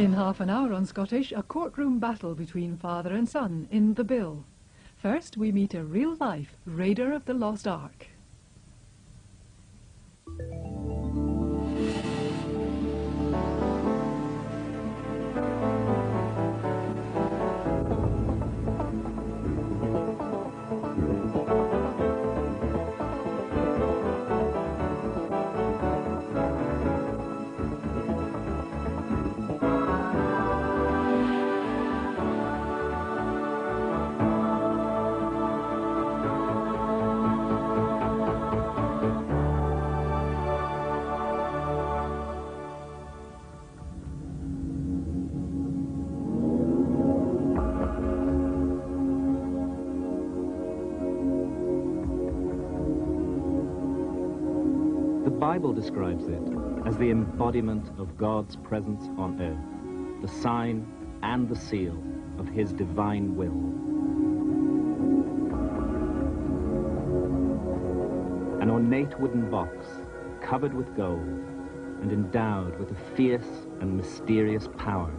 In half an hour on Scottish, a courtroom battle between father and son in The Bill. First, we meet a real-life raider of the Lost Ark. The Bible describes it as the embodiment of God's presence on earth, the sign and the seal of his divine will. An ornate wooden box covered with gold and endowed with a fierce and mysterious power.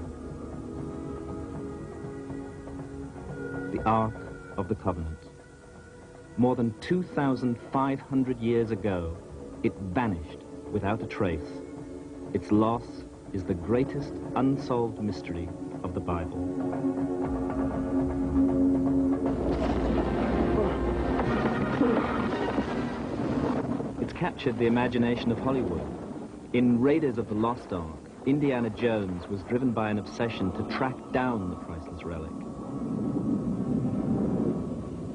The Ark of the Covenant. More than 2,500 years ago, it vanished without a trace. Its loss is the greatest unsolved mystery of the Bible. It's captured the imagination of Hollywood. In Raiders of the Lost Ark, Indiana Jones was driven by an obsession to track down the priceless relic.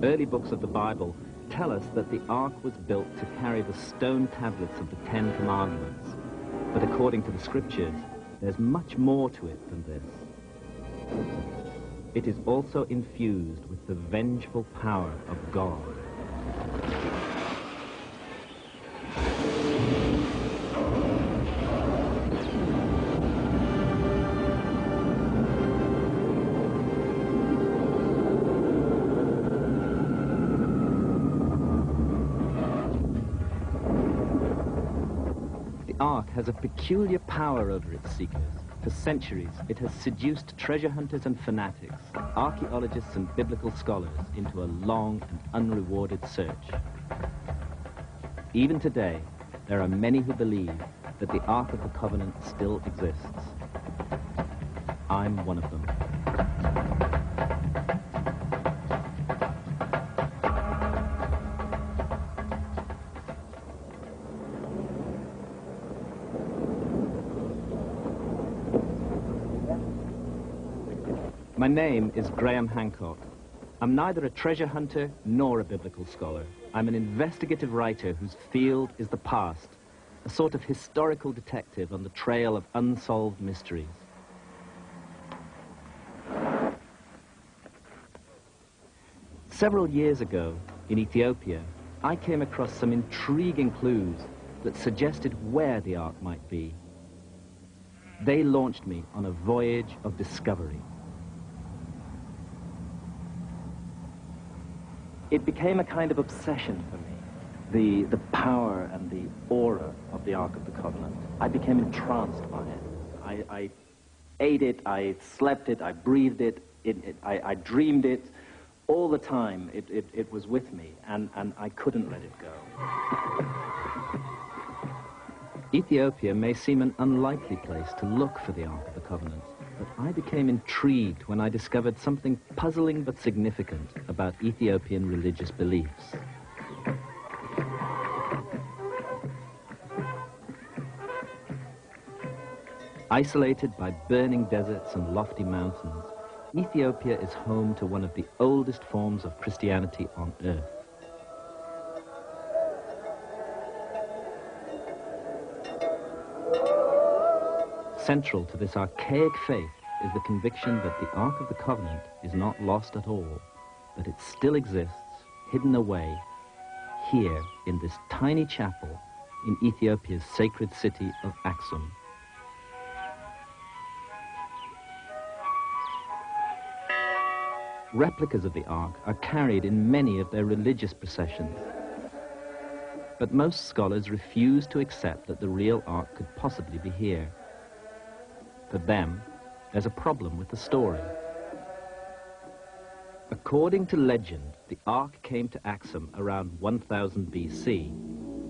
Early books of the Bible tell us that the Ark was built to carry the stone tablets of the Ten Commandments. But according to the scriptures, there's much more to it than this. It is also infused with the vengeful power of God. The Ark has a peculiar power over its seekers. For centuries, it has seduced treasure hunters and fanatics, archaeologists and biblical scholars into a long and unrewarded search. Even today, there are many who believe that the Ark of the Covenant still exists. I'm one of them. My name is Graham Hancock. I'm neither a treasure hunter nor a biblical scholar. I'm an investigative writer whose field is the past, a sort of historical detective on the trail of unsolved mysteries. Several years ago, in Ethiopia, I came across some intriguing clues that suggested where the Ark might be. They launched me on a voyage of discovery. It became a kind of obsession for me, the power and the aura of the Ark of the Covenant. I became entranced by it. I ate it, I slept it, I breathed it, I dreamed it. All the time it was with me, and I couldn't let it go. Ethiopia may seem an unlikely place to look for the Ark of the Covenant, but I became intrigued when I discovered something puzzling but significant about Ethiopian religious beliefs. Isolated by burning deserts and lofty mountains, Ethiopia is home to one of the oldest forms of Christianity on earth. Central to this archaic faith is the conviction that the Ark of the Covenant is not lost at all, that it still exists, hidden away, here in this tiny chapel in Ethiopia's sacred city of Aksum. Replicas of the Ark are carried in many of their religious processions, but most scholars refuse to accept that the real Ark could possibly be here. For them, there's a problem with the story. According to legend, the Ark came to Axum around 1000 BC.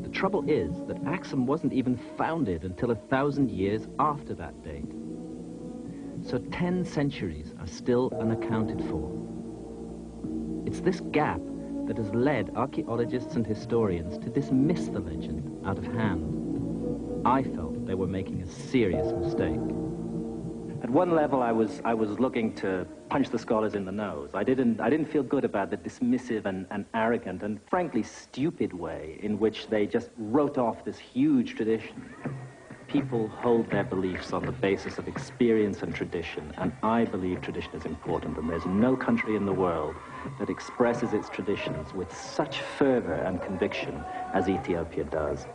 The trouble is that Axum wasn't even founded until 1,000 years after that date. So 10 centuries are still unaccounted for. It's this gap that has led archaeologists and historians to dismiss the legend out of hand. I felt they were making a serious mistake. At one level, I was looking to punch the scholars in the nose. I didn't feel good about the dismissive and arrogant and frankly stupid way in which they just wrote off this huge tradition. People hold their beliefs on the basis of experience and tradition, and I believe tradition is important, and there's no country in the world that expresses its traditions with such fervor and conviction as Ethiopia does.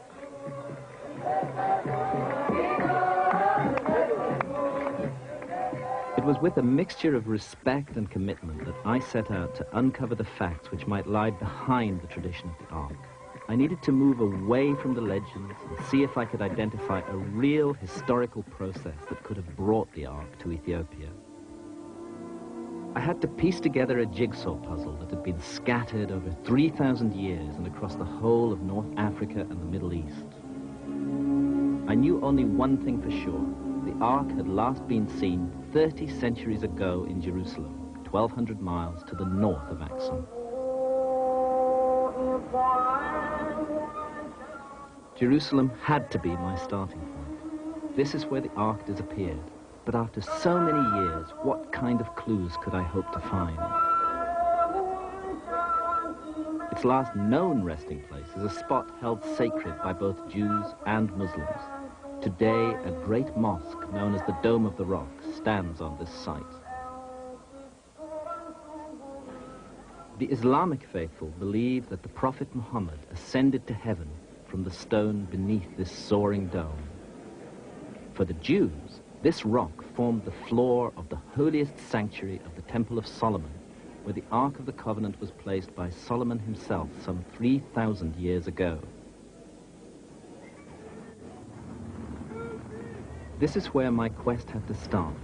It was with a mixture of respect and commitment that I set out to uncover the facts which might lie behind the tradition of the Ark. I needed to move away from the legends and see if I could identify a real historical process that could have brought the Ark to Ethiopia. I had to piece together a jigsaw puzzle that had been scattered over 3,000 years and across the whole of North Africa and the Middle East. I knew only one thing for sure. The Ark had last been seen 30 centuries ago in Jerusalem, 1,200 miles to the north of Axum. Jerusalem had to be my starting point. This is where the Ark disappeared. But after so many years, what kind of clues could I hope to find? Its last known resting place is a spot held sacred by both Jews and Muslims. Today, a great mosque known as the Dome of the Rock stands on this site. The Islamic faithful believe that the Prophet Muhammad ascended to heaven from the stone beneath this soaring dome. For the Jews, this rock formed the floor of the holiest sanctuary of the Temple of Solomon, where the Ark of the Covenant was placed by Solomon himself some 3,000 years ago. This is where my quest had to start.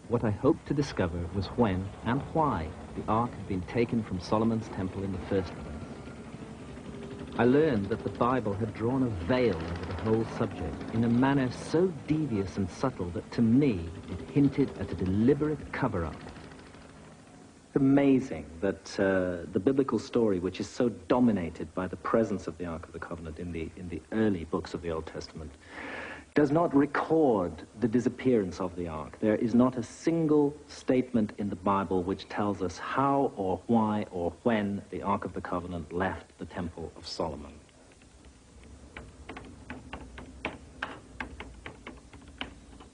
What I hoped to discover was when and why the Ark had been taken from Solomon's temple in the first place. I learned that the Bible had drawn a veil over the whole subject in a manner so devious and subtle that to me it hinted at a deliberate cover-up. It's amazing that the biblical story, which is so dominated by the presence of the Ark of the Covenant in the early books of the Old Testament, does not record the disappearance of the Ark. There is not a single statement in the Bible which tells us how or why or when the Ark of the Covenant left the Temple of Solomon.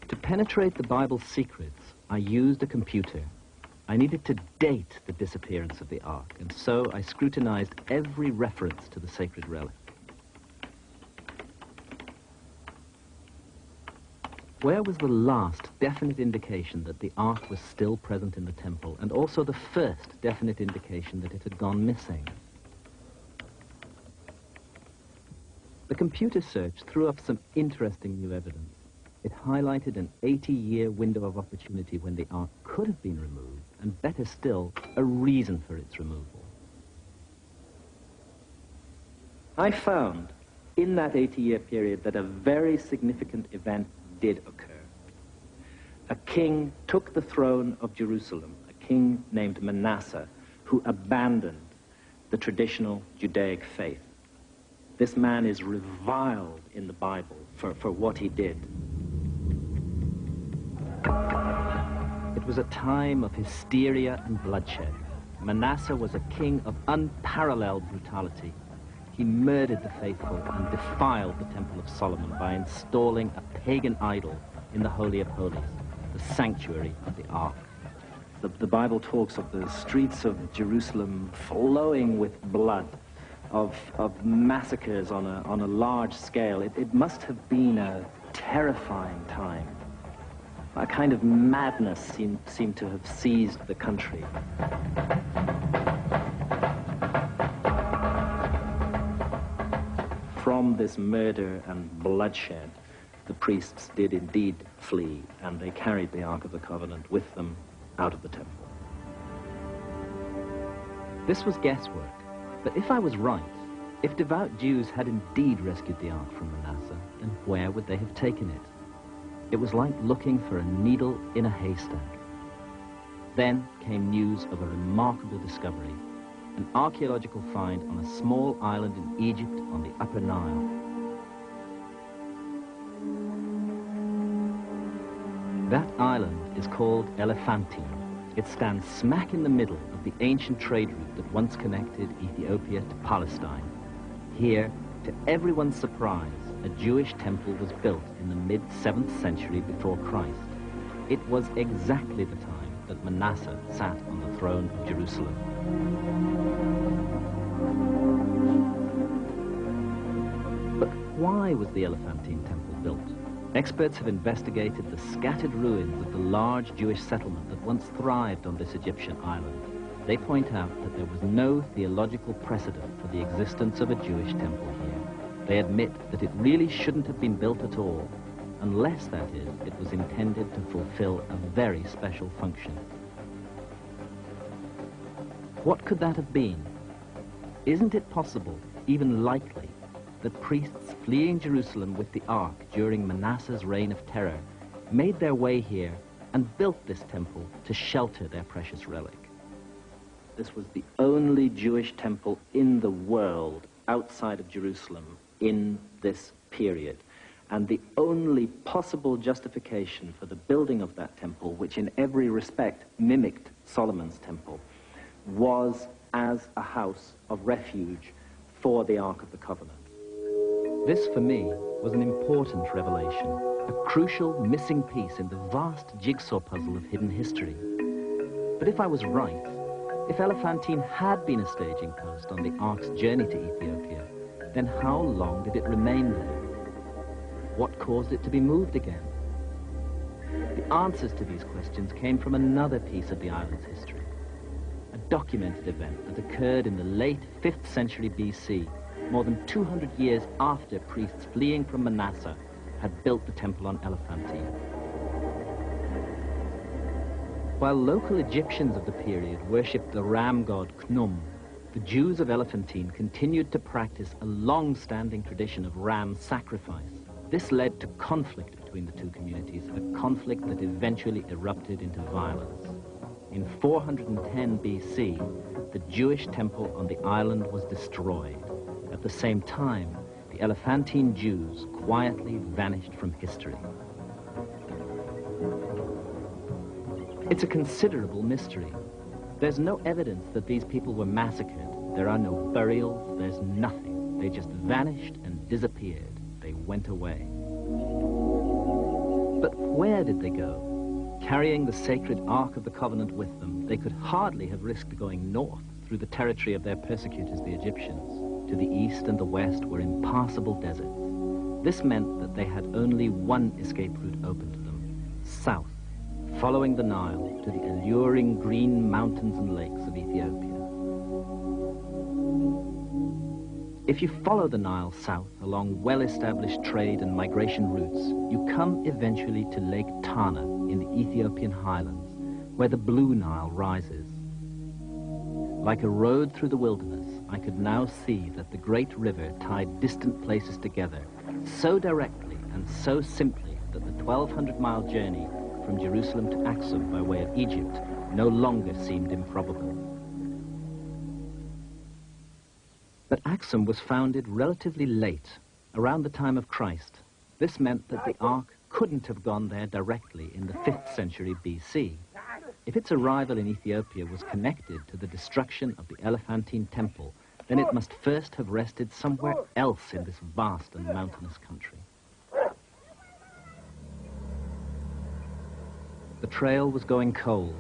To penetrate the Bible's secrets, I used a computer. I needed to date the disappearance of the Ark, and so I scrutinized every reference to the sacred relic. Where was the last definite indication that the Ark was still present in the temple, and also the first definite indication that it had gone missing? The computer search threw up some interesting new evidence. It highlighted an 80-year window of opportunity when the Ark could have been removed, and better still, a reason for its removal. I found in that 80-year period that a very significant event did occur. A king took the throne of Jerusalem, a king named Manasseh, who abandoned the traditional Judaic faith. This man is reviled in the Bible for what he did. It was a time of hysteria and bloodshed. Manasseh was a king of unparalleled brutality. He murdered the faithful and defiled the Temple of Solomon by installing a pagan idol in the Holy of Holies, the sanctuary of the Ark. The Bible talks of the streets of Jerusalem flowing with blood, of massacres on a large scale. It must have been a terrifying time. A kind of madness seemed to have seized the country. From this murder and bloodshed the priests did indeed flee, and they carried the Ark of the Covenant with them out of the temple. This was guesswork, but if I was right, if devout Jews had indeed rescued the Ark from Manasseh, then where would they have taken it? It was like looking for a needle in a haystack. Then came news of a remarkable discovery, an archaeological find on a small island in Egypt on the Upper Nile. That island is called Elephantine. It stands smack in the middle of the ancient trade route that once connected Ethiopia to Palestine. Here, to everyone's surprise, a Jewish temple was built in the mid-7th century before Christ. It was exactly the time that Manasseh sat on the throne of Jerusalem. But why was the Elephantine temple built? Experts have investigated the scattered ruins of the large Jewish settlement that once thrived on this Egyptian island. They point out that there was no theological precedent for the existence of a Jewish temple here. They admit that it really shouldn't have been built at all, unless, that is, it was intended to fulfill a very special function. What could that have been? Isn't it possible, even likely, that priests fleeing Jerusalem with the Ark during Manasseh's reign of terror made their way here and built this temple to shelter their precious relic? This was the only Jewish temple in the world outside of Jerusalem in this period. And the only possible justification for the building of that temple, which in every respect mimicked Solomon's temple, was as a house of refuge for the Ark of the Covenant. This, for me, was an important revelation, a crucial missing piece in the vast jigsaw puzzle of hidden history. But if I was right, if Elephantine had been a staging post on the Ark's journey to Ethiopia, then how long did it remain there? What caused it to be moved again? The answers to these questions came from another piece of the island's history, a documented event that occurred in the late 5th century BC, more than 200 years after priests fleeing from Manasseh had built the temple on Elephantine. While local Egyptians of the period worshipped the ram god Khnum, the Jews of Elephantine continued to practice a long-standing tradition of ram sacrifice. This led to conflict between the two communities, a conflict that eventually erupted into violence. In 410 BC, the Jewish temple on the island was destroyed. At the same time, the Elephantine Jews quietly vanished from history. It's a considerable mystery. There's no evidence that these people were massacred. There are no burials, there's nothing. They just vanished and disappeared. They went away. But where did they go? Carrying the sacred Ark of the Covenant with them, they could hardly have risked going north through the territory of their persecutors, the Egyptians. To the east and the west were impassable deserts. This meant that they had only one escape route open to them, south, following the Nile to the alluring green mountains and lakes of Ethiopia. If you follow the Nile south along well-established trade and migration routes, you come eventually to Lake Tana in the Ethiopian highlands, where the Blue Nile rises. Like a road through the wilderness, I could now see that the great river tied distant places together so directly and so simply that the 1,200-mile journey from Jerusalem to Aksum by way of Egypt no longer seemed improbable. But Aksum was founded relatively late, around the time of Christ. This meant that the Ark couldn't have gone there directly in the 5th century BC. If its arrival in Ethiopia was connected to the destruction of the Elephantine temple, then it must first have rested somewhere else in this vast and mountainous country. The trail was going cold,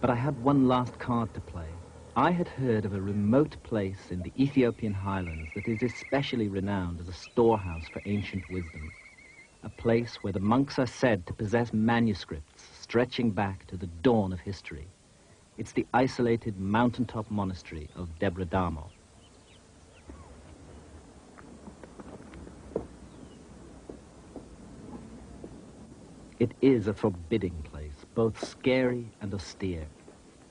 but I had one last card to play. I had heard of a remote place in the Ethiopian highlands that is especially renowned as a storehouse for ancient wisdom. A place where the monks are said to possess manuscripts stretching back to the dawn of history. It's the isolated mountaintop monastery of Debradamo. It is a forbidding place, both scary and austere.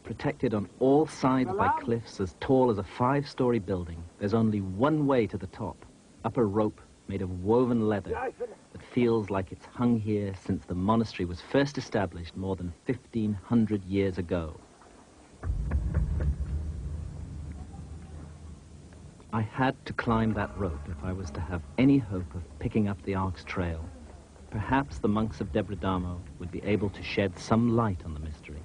Protected on all sides by cliffs as tall as a 5-story building, there's only one way to the top, up a rope made of woven leather that feels like it's hung here since the monastery was first established more than 1,500 years ago. I had to climb that rope if I was to have any hope of picking up the Ark's trail. Perhaps the monks of Debradamo would be able to shed some light on the mystery.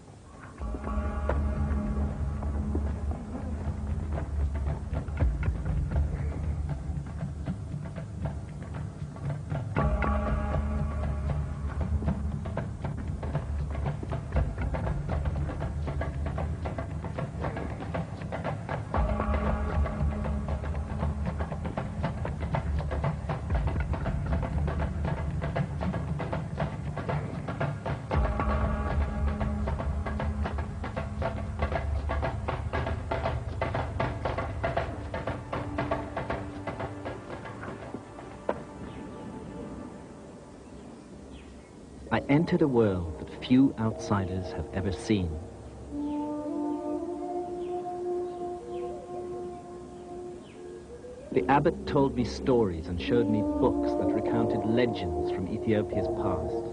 I entered a world that few outsiders have ever seen. The abbot told me stories and showed me books that recounted legends from Ethiopia's past.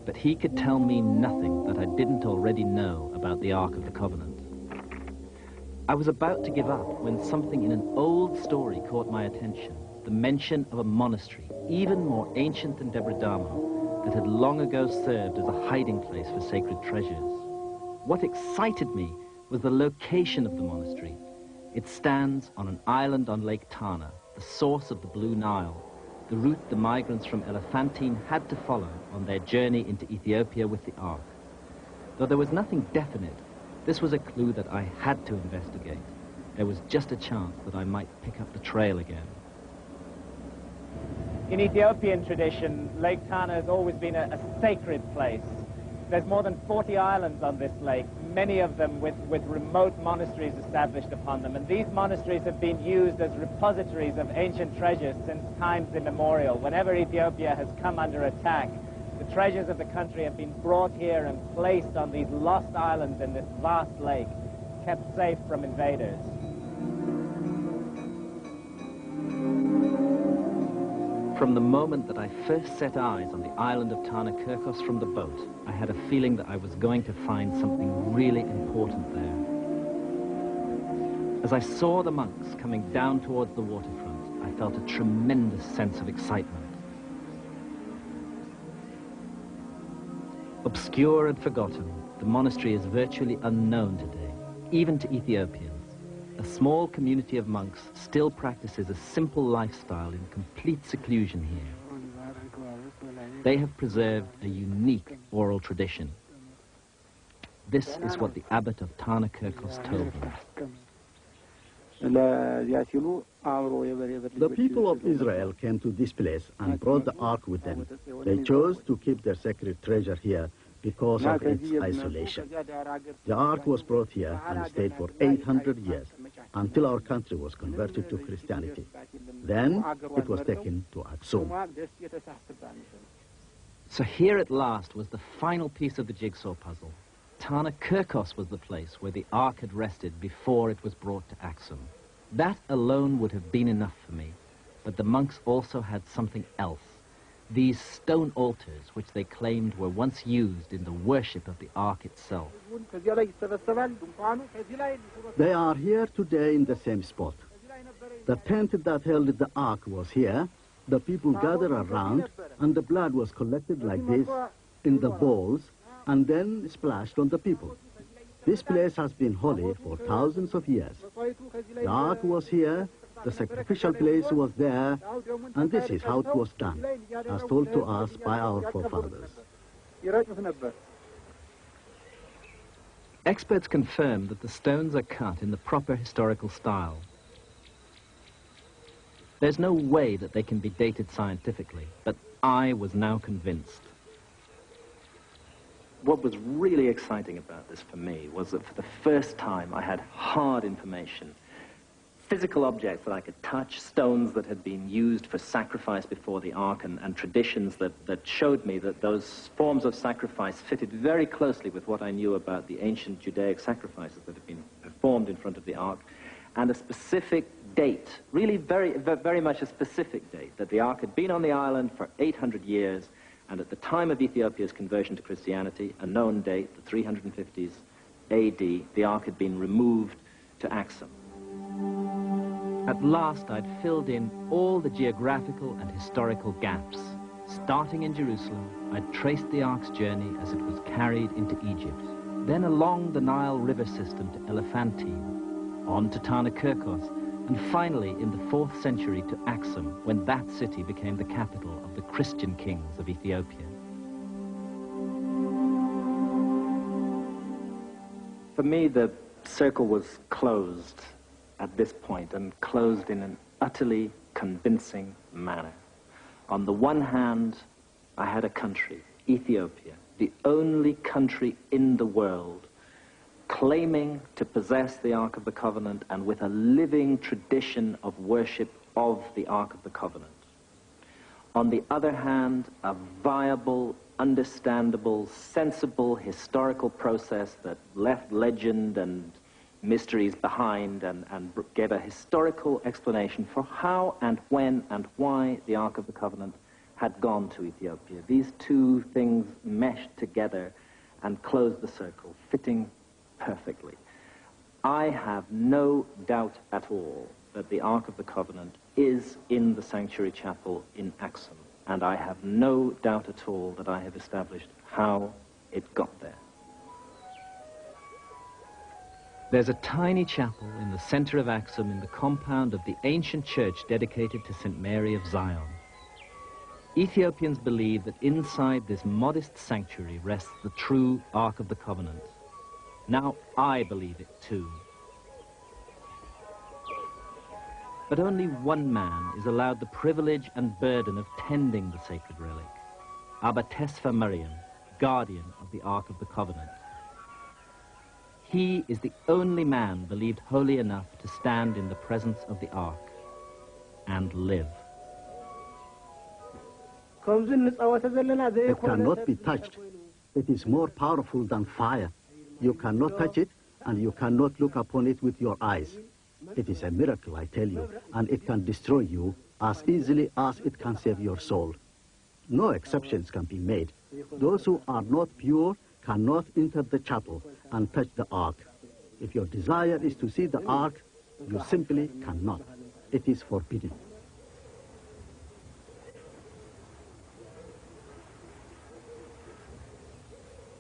But he could tell me nothing that I didn't already know about the Ark of the Covenant. I was about to give up when something in an old story caught my attention. The mention of a monastery, even more ancient than Debradamo, that had long ago served as a hiding place for sacred treasures. What excited me was the location of the monastery. It stands on an island on Lake Tana, the source of the Blue Nile, the route the migrants from Elephantine had to follow on their journey into Ethiopia with the Ark. Though there was nothing definite, this was a clue that I had to investigate. There was just a chance that I might pick up the trail again. In Ethiopian tradition, Lake Tana has always been a sacred place. There's more than 40 islands on this lake, many of them with remote monasteries established upon them. And these monasteries have been used as repositories of ancient treasures since times immemorial. Whenever Ethiopia has come under attack, the treasures of the country have been brought here and placed on these lost islands in this vast lake, kept safe from invaders. From the moment that I first set eyes on the island of Tana Kirkos from the boat, I had a feeling that I was going to find something really important there. As I saw the monks coming down towards the waterfront, I felt a tremendous sense of excitement. Obscure and forgotten, the monastery is virtually unknown today, even to Ethiopians. A small community of monks still practices a simple lifestyle in complete seclusion here. They have preserved a unique oral tradition. This is what the abbot of Tana Kirkos told me. The people of Israel came to this place and brought the ark with them. They chose to keep their sacred treasure here because of its isolation. The ark was brought here and stayed for 800 years until our country was converted to Christianity. Then it was taken to Aksum. So here at last was the final piece of the jigsaw puzzle. Tana Kirkos was the place where the ark had rested before it was brought to Aksum. That alone would have been enough for me, but the monks also had something else. These stone altars, which they claimed were once used in the worship of the ark itself. They are here today in the same spot. The tent that held the ark was here. The people gathered around, and the blood was collected like this in the bowls and then splashed on the people. This place has been holy for thousands of years. The ark was here, the sacrificial place was there, and this is how it was done, as told to us by our forefathers. Experts confirm that the stones are cut in the proper historical style. There's no way that they can be dated scientifically, but I was now convinced. What was really exciting about this for me was that for the first time I had hard information physical objects that I could touch, stones that had been used for sacrifice before the ark, and traditions that showed me that those forms of sacrifice fitted very closely with what I knew about the ancient Judaic sacrifices that had been performed in front of the ark, and a specific date, really very much a specific date, that the ark had been on the island for 800 years, and at the time of Ethiopia's conversion to Christianity, a known date, the 350s AD, the ark had been removed to Axum. At last, I'd filled in all the geographical and historical gaps. Starting in Jerusalem, I'd traced the ark's journey as it was carried into Egypt, then along the Nile River system to Elephantine, on to Tarnakerkos, and finally in the 4th century to Axum, when that city became the capital of the Christian kings of Ethiopia. For me, the circle was closed at this point, and closed in an utterly convincing manner. On the one hand, I had a country, Ethiopia, the only country in the world claiming to possess the Ark of the Covenant and with a living tradition of worship of the Ark of the Covenant. On the other hand, a viable, understandable, sensible historical process that left legend and mysteries behind and gave a historical explanation for how and when and why the Ark of the Covenant had gone to Ethiopia. These two things meshed together and closed the circle, fitting perfectly. I have no doubt at all that the Ark of the Covenant is in the sanctuary chapel in Axum, and I have no doubt at all that I have established how it got there. There's a tiny chapel in the center of Axum in the compound of the ancient church dedicated to St. Mary of Zion. Ethiopians believe that inside this modest sanctuary rests the true Ark of the Covenant. Now I believe it too. But only one man is allowed the privilege and burden of tending the sacred relic, Abba Tesfa Miriam, guardian of the Ark of the Covenant. He is the only man believed holy enough to stand in the presence of the Ark and live. It cannot be touched. It is more powerful than fire. You cannot touch it, and you cannot look upon it with your eyes. It is a miracle, I tell you, and it can destroy you as easily as it can save your soul. No exceptions can be made. Those who are not pure cannot enter the chapel and touch the ark. If your desire is to see the ark, you simply cannot. It is forbidden.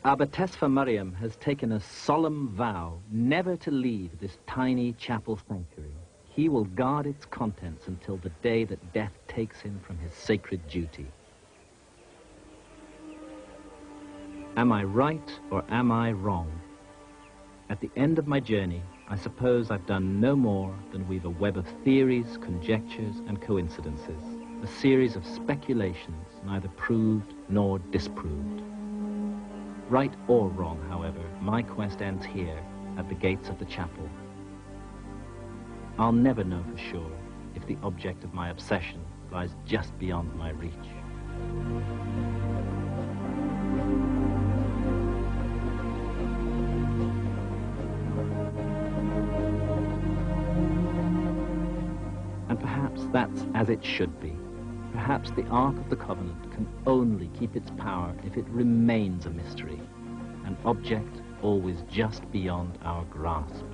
Abba Tesfa Miriam has taken a solemn vow never to leave this tiny chapel sanctuary. He will guard its contents until the day that death takes him from his sacred duty. Am I right or am I wrong? At the end of my journey, I suppose I've done no more than weave a web of theories, conjectures, and coincidences, a series of speculations neither proved nor disproved. Right or wrong, however, my quest ends here at the gates of the chapel. I'll never know for sure if the object of my obsession lies just beyond my reach. And perhaps that's as it should be. Perhaps the Ark of the Covenant can only keep its power if it remains a mystery, an object always just beyond our grasp.